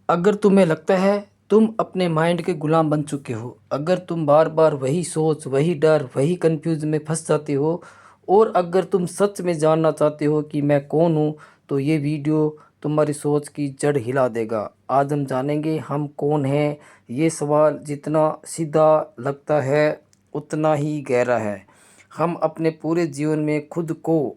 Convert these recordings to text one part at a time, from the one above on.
अगर तुम्हें लगता है तुम अपने माइंड के गुलाम बन चुके हो, अगर तुम बार बार वही सोच, वही डर, वही कंफ्यूज में फंस जाते हो, और अगर तुम सच में जानना चाहते हो कि मैं कौन हूँ, तो ये वीडियो तुम्हारी सोच की जड़ हिला देगा। आज हम जानेंगे हम कौन हैं। ये सवाल जितना सीधा लगता है उतना ही गहरा है। हम अपने पूरे जीवन में खुद को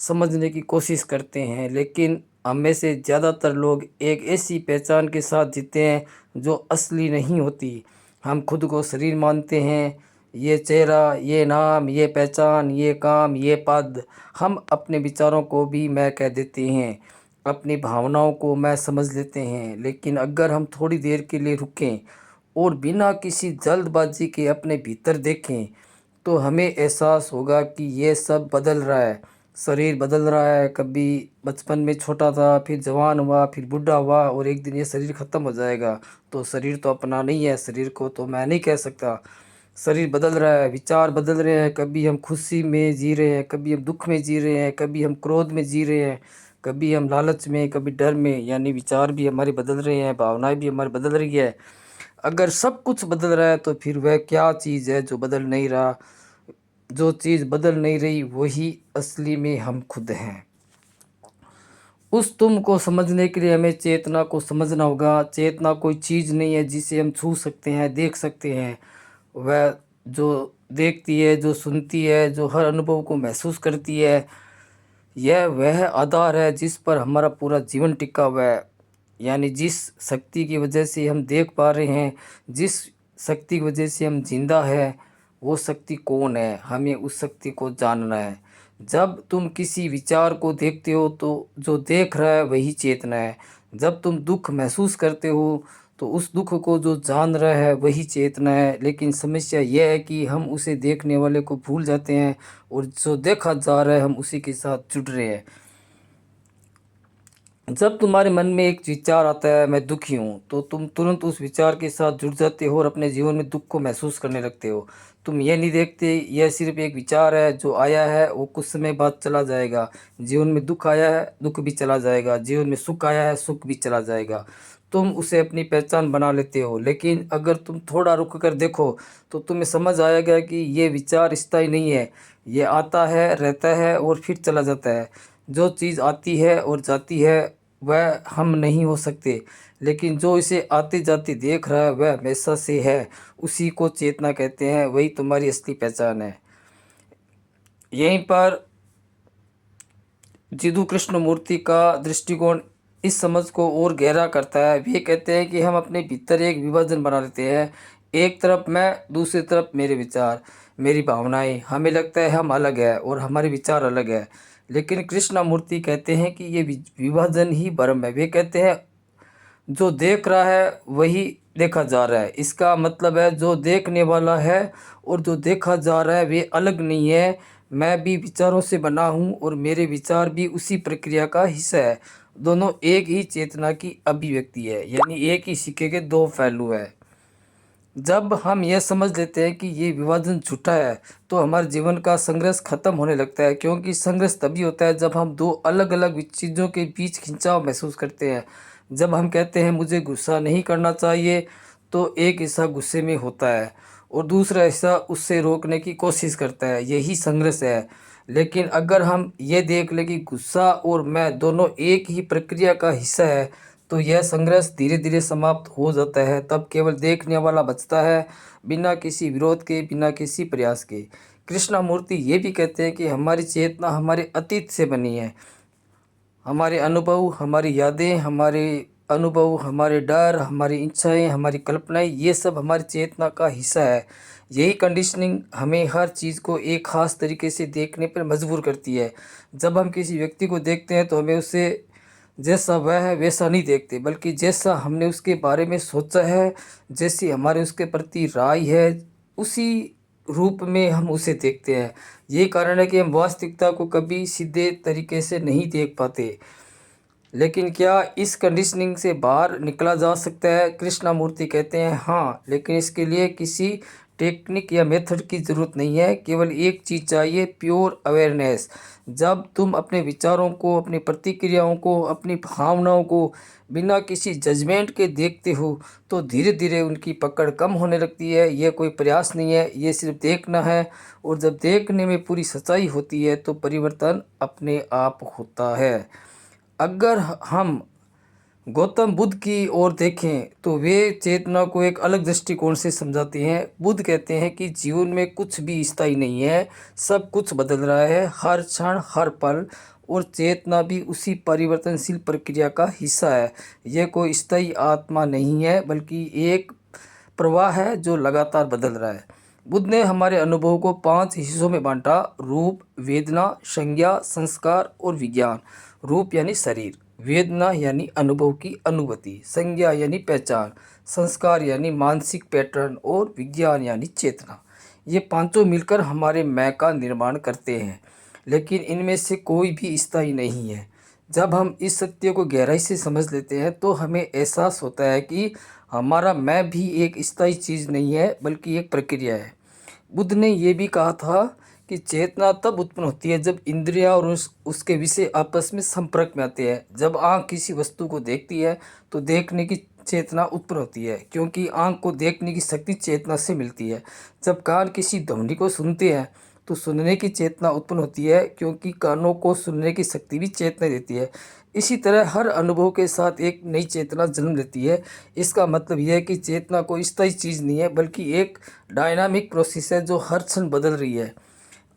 समझने की कोशिश करते हैं, लेकिन हम में से ज़्यादातर लोग एक ऐसी पहचान के साथ जीते हैं जो असली नहीं होती। हम खुद को शरीर मानते हैं, ये चेहरा, ये नाम, ये पहचान, ये काम, ये पद। हम अपने विचारों को भी मैं कह देते हैं, अपनी भावनाओं को मैं समझ लेते हैं। लेकिन अगर हम थोड़ी देर के लिए रुकें और बिना किसी जल्दबाजी के अपने भीतर देखें, तो हमें एहसास होगा कि ये सब बदल रहा है। शरीर बदल रहा है, कभी बचपन में छोटा था, फिर जवान हुआ, फिर बूढ़ा हुआ, और एक दिन ये शरीर ख़त्म हो जाएगा। तो शरीर तो अपना नहीं है, शरीर को तो मैं नहीं कह सकता। शरीर बदल रहा है, विचार बदल रहे हैं, कभी हम खुशी में जी रहे हैं, कभी हम दुख में जी रहे हैं, कभी हम क्रोध में जी रहे हैं, कभी हम लालच में, कभी डर में। यानी विचार भी हमारे बदल रहे हैं, भावनाएं भी हमारी बदल रही है। अगर सब कुछ बदल रहा है तो फिर वह क्या चीज़ है जो बदल नहीं रहा? जो चीज़ बदल नहीं रही वही असली में हम खुद हैं। उस तुम को समझने के लिए हमें चेतना को समझना होगा। चेतना कोई चीज़ नहीं है जिसे हम छू सकते हैं, देख सकते हैं। वह जो देखती है, जो सुनती है, जो हर अनुभव को महसूस करती है, यह वह आधार है जिस पर हमारा पूरा जीवन टिका हुआ है। यानी जिस शक्ति की वजह से हम देख पा रहे हैं, जिस शक्ति की वजह से हम जिंदा है, वो शक्ति कौन है, हमें उस शक्ति को जानना है। जब तुम किसी विचार को देखते हो तो जो देख रहा है वही चेतना है। जब तुम दुख महसूस करते हो तो उस दुख को जो जान रहा है वही चेतना है। लेकिन समस्या यह है कि हम उसे देखने वाले को भूल जाते हैं, और जो देखा जा रहा है हम उसी के साथ जुड़ रहे हैं। जब तुम्हारे मन में एक विचार आता है मैं दुखी हूँ, तो तुम तुरंत उस विचार के साथ जुड़ जाते हो और अपने जीवन में दुख को महसूस करने लगते हो। तुम ये नहीं देखते यह सिर्फ एक विचार है, जो आया है वो कुछ समय बाद चला जाएगा। जीवन में दुख आया है, दुख भी चला जाएगा। जीवन में सुख आया है, सुख भी चला जाएगा। तुम उसे अपनी पहचान बना लेते हो। लेकिन अगर तुम थोड़ा रुक कर देखो तो तुम्हें समझ आएगा कि ये विचार स्थायी नहीं है। ये आता है, रहता है और फिर चला जाता है। जो चीज़ आती है और जाती है वह हम नहीं हो सकते, लेकिन जो इसे आते जाते देख रहा है वह हमेशा से है। उसी को चेतना कहते हैं, वही तुम्हारी असली पहचान है। यहीं पर जिदू कृष्णमूर्ति का दृष्टिकोण इस समझ को और गहरा करता है। वे कहते हैं कि हम अपने भीतर एक विभाजन बना लेते हैं। एक तरफ मैं, दूसरी तरफ मेरे विचार, मेरी भावनाएं। हमें लगता है हम अलग है और हमारे विचार अलग है, लेकिन कृष्णमूर्ति कहते हैं कि ये विभाजन ही भ्रम है। वे कहते हैं जो देख रहा है वही देखा जा रहा है। इसका मतलब है जो देखने वाला है और जो देखा जा रहा है वे अलग नहीं है। मैं भी विचारों से बना हूँ और मेरे विचार भी उसी प्रक्रिया का हिस्सा है। दोनों एक ही चेतना की अभिव्यक्ति है, यानी एक ही सिक्के के दो पहलू है। जब हम यह समझ लेते हैं कि ये विभाजन झूठा है, तो हमारे जीवन का संघर्ष खत्म होने लगता है। क्योंकि संघर्ष तभी होता है जब हम दो अलग अलग चीज़ों के बीच खिंचाव महसूस करते हैं। जब हम कहते हैं मुझे गुस्सा नहीं करना चाहिए, तो एक हिस्सा गुस्से में होता है और दूसरा हिस्सा उससे रोकने की कोशिश करता है। यही संघर्ष है। लेकिन अगर हम ये देख लें कि गुस्सा और मैं दोनों एक ही प्रक्रिया का हिस्सा है, तो यह संघर्ष धीरे धीरे समाप्त हो जाता है। तब केवल देखने वाला बचता है, बिना किसी विरोध के, बिना किसी प्रयास के। कृष्णमूर्ति ये भी कहते हैं कि हमारी चेतना हमारे अतीत से बनी है। हमारे अनुभव, हमारी यादें, हमारे अनुभव, हमारे डर, हमारी इच्छाएं, हमारी कल्पनाएं, ये सब हमारी चेतना का हिस्सा है। यही कंडीशनिंग हमें हर चीज़ को एक ख़ास तरीके से देखने पर मजबूर करती है। जब हम किसी व्यक्ति को देखते हैं तो हमें उसे जैसा वह है वैसा नहीं देखते, बल्कि जैसा हमने उसके बारे में सोचा है, जैसी हमारे उसके प्रति राय है, उसी रूप में हम उसे देखते हैं। यही कारण है कि हम वास्तविकता को कभी सीधे तरीके से नहीं देख पाते। लेकिन क्या इस कंडीशनिंग से बाहर निकला जा सकता है? कृष्णमूर्ति कहते हैं हाँ, लेकिन इसके लिए किसी टेक्निक या मेथड की ज़रूरत नहीं है, केवल एक चीज़ चाहिए, प्योर अवेयरनेस। जब तुम अपने विचारों को, अपनी प्रतिक्रियाओं को, अपनी भावनाओं को बिना किसी जजमेंट के देखते हो तो धीरे धीरे उनकी पकड़ कम होने लगती है। ये कोई प्रयास नहीं है, ये सिर्फ देखना है। और जब देखने में पूरी सच्चाई होती है तो परिवर्तन अपने आप होता है। अगर हम गौतम बुद्ध की ओर देखें तो वे चेतना को एक अलग दृष्टिकोण से समझाते हैं। बुद्ध कहते हैं कि जीवन में कुछ भी स्थायी नहीं है, सब कुछ बदल रहा है, हर क्षण, हर पल। और चेतना भी उसी परिवर्तनशील प्रक्रिया का हिस्सा है। यह कोई स्थायी आत्मा नहीं है, बल्कि एक प्रवाह है जो लगातार बदल रहा है। बुद्ध ने हमारे अनुभव को 5 हिस्सों में बांटा: रूप, वेदना, संज्ञा, संस्कार और विज्ञान। रूप यानी शरीर, वेदना यानी अनुभव की अनुभूति, संज्ञा यानी पहचान, संस्कार यानी मानसिक पैटर्न और विज्ञान यानी चेतना। ये पांचों मिलकर हमारे मैं का निर्माण करते हैं, लेकिन इनमें से कोई भी स्थायी नहीं है। जब हम इस सत्य को गहराई से समझ लेते हैं तो हमें एहसास होता है कि हमारा मैं भी एक स्थायी चीज़ नहीं है, बल्कि एक प्रक्रिया है। बुद्ध ने यह भी कहा था कि चेतना तब उत्पन्न होती है जब इंद्रियां और उसके विषय आपस में संपर्क में आते हैं। जब आँख किसी वस्तु को देखती है तो देखने की चेतना उत्पन्न होती है, क्योंकि आँख को देखने की शक्ति चेतना से मिलती है। जब कान किसी ध्वनि को सुनते हैं तो सुनने की चेतना उत्पन्न होती है, क्योंकि कानों को सुनने की शक्ति भी चेतना देती है। इसी तरह हर अनुभव के साथ एक नई चेतना जन्म लेती है। इसका मतलब यह है कि चेतना कोई स्थायी चीज़ नहीं है, बल्कि एक डायनामिक प्रोसेस है जो हर क्षण बदल रही है।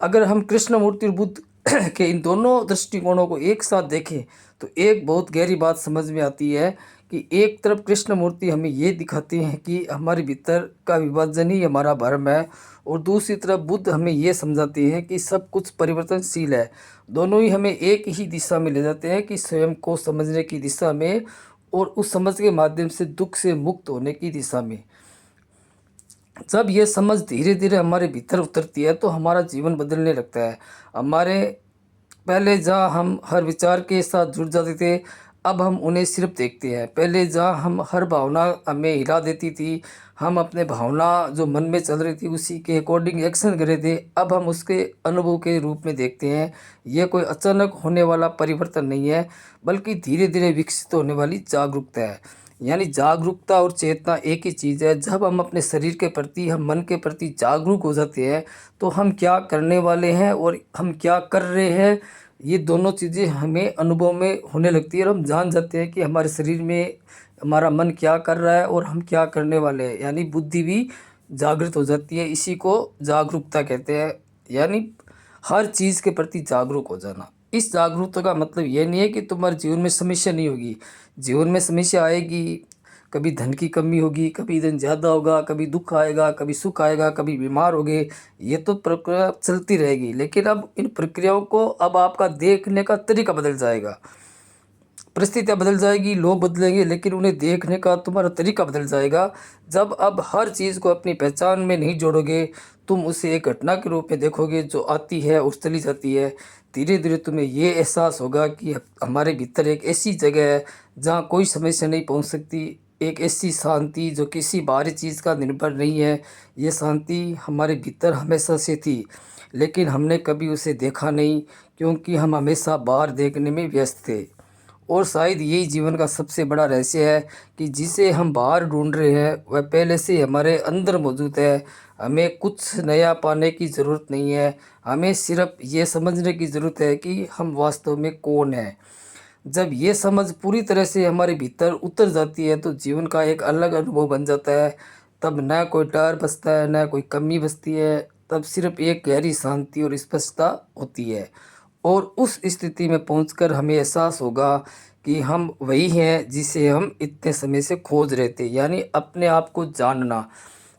अगर हम कृष्णमूर्ति और बुद्ध के इन दोनों दृष्टिकोणों को एक साथ देखें तो एक बहुत गहरी बात समझ में आती है कि एक तरफ कृष्णमूर्ति हमें ये दिखाते हैं कि हमारे भीतर का विभाजन ही हमारा भरम है, और दूसरी तरफ बुद्ध हमें ये समझाते हैं कि सब कुछ परिवर्तनशील है। दोनों ही हमें एक ही दिशा में ले जाते हैं, कि स्वयं को समझने की दिशा में, और उस समझ के माध्यम से दुख से मुक्त होने की दिशा में। जब ये समझ धीरे धीरे हमारे भीतर उतरती है तो हमारा जीवन बदलने लगता है। हमारे पहले जहाँ हम हर विचार के साथ जुड़ जाते थे, अब हम उन्हें सिर्फ देखते हैं। पहले जहाँ हम हर भावना हमें हिला देती थी, हम अपने भावना जो मन में चल रही थी उसी के अकॉर्डिंग एक्शन कर रहे थे, अब हम उसके अनुभव के रूप में देखते हैं। यह कोई अचानक होने वाला परिवर्तन नहीं है, बल्कि धीरे धीरे विकसित होने वाली जागरूकता है। यानी जागरूकता और चेतना एक ही चीज़ है। जब हम अपने शरीर के प्रति, हम मन के प्रति जागरूक हो जाते हैं तो हम क्या करने वाले हैं और हम क्या कर रहे हैं, ये दोनों चीज़ें हमें अनुभव में होने लगती है, और हम जान जाते हैं कि हमारे शरीर में हमारा मन क्या कर रहा है और हम क्या करने वाले हैं। यानी बुद्धि भी जागृत हो जाती है। इसी को जागरूकता कहते हैं, यानी हर चीज़ के प्रति जागरूक हो जाना। इस जागरूकता का मतलब ये नहीं है कि तुम्हारे जीवन में समस्या नहीं होगी। जीवन में समस्या आएगी, कभी धन की कमी होगी, कभी धन ज़्यादा होगा, कभी दुख आएगा, कभी सुख आएगा, कभी बीमार होगे। ये तो प्रक्रिया चलती रहेगी, लेकिन अब इन प्रक्रियाओं को, अब आपका देखने का तरीका बदल जाएगा। परिस्थितियाँ बदल जाएगी, लोग बदलेंगे, लेकिन उन्हें देखने का तुम्हारा तरीका बदल जाएगा। जब अब हर चीज़ को अपनी पहचान में नहीं जोड़ोगे, तुम उसे एक घटना के रूप में देखोगे जो आती है और चली जाती है। धीरे धीरे तुम्हें ये एहसास होगा कि हमारे भीतर एक ऐसी जगह है जहाँ कोई समस्या नहीं पहुँच सकती, एक ऐसी शांति जो किसी बाहरी चीज़ का निर्भर नहीं है। ये शांति हमारे भीतर हमेशा से थी, लेकिन हमने कभी उसे देखा नहीं, क्योंकि हम हमेशा बाहर देखने में व्यस्त थे। और शायद यही जीवन का सबसे बड़ा रहस्य है कि जिसे हम बाहर ढूंढ रहे हैं वह पहले से हमारे अंदर मौजूद है। हमें कुछ नया पाने की ज़रूरत नहीं है, हमें सिर्फ ये समझने की ज़रूरत है कि हम वास्तव में कौन हैं। जब ये समझ पूरी तरह से हमारे भीतर उतर जाती है तो जीवन का एक अलग अनुभव बन जाता है। तब न कोई डर बसता है, न कोई कमी बसती है, तब सिर्फ एक गहरी शांति और स्पष्टता होती है। और उस स्थिति में पहुंचकर हमें एहसास होगा कि हम वही हैं जिसे हम इतने समय से खोज रहे थे, यानी अपने आप को जानना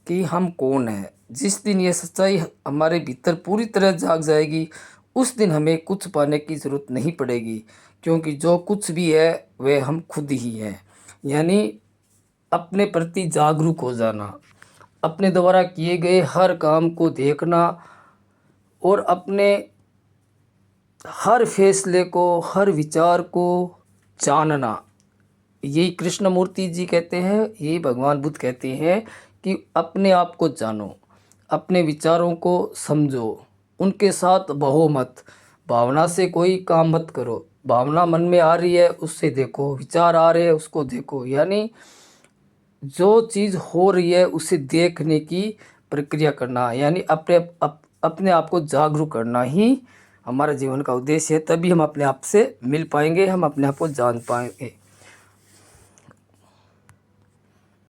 कि हम कौन हैं। जिस दिन ये सच्चाई हमारे भीतर पूरी तरह जाग जाएगी, उस दिन हमें कुछ पाने की ज़रूरत नहीं पड़ेगी, क्योंकि जो कुछ भी है वह हम खुद ही हैं। यानी अपने प्रति जागरूक हो जाना, अपने द्वारा किए गए हर काम को देखना, और अपने हर फैसले को, हर विचार को जानना। यही कृष्णमूर्ति जी कहते हैं, यही भगवान बुद्ध कहते हैं कि अपने आप को जानो। अपने विचारों को समझो, उनके साथ बहो मत। भावना से कोई काम मत करो। भावना मन में आ रही है उससे देखो, विचार आ रहे हैं उसको देखो, यानी जो चीज़ हो रही है उसे देखने की प्रक्रिया करना, यानी अपने आप को जागरूक करना ही हमारा जीवन का उद्देश्य है। तभी हम अपने आप से मिल पाएंगे, हम अपने आप को जान पाएंगे।